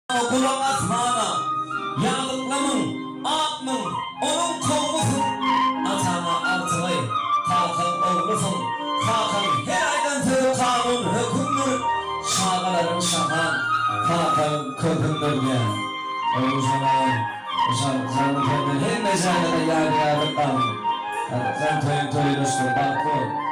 Kulak asmana, yağlıklamın, atmın, onun kolmusun. Atama altınay, kalkan olmusun. Kalkan her aydan tırı kanun hükümdür. Şağaların şahan, kalkan köpündür ya. O zaman, canlı kendin her mezarda da yâri yâri kalın. Sen toyun üstü, bak koy.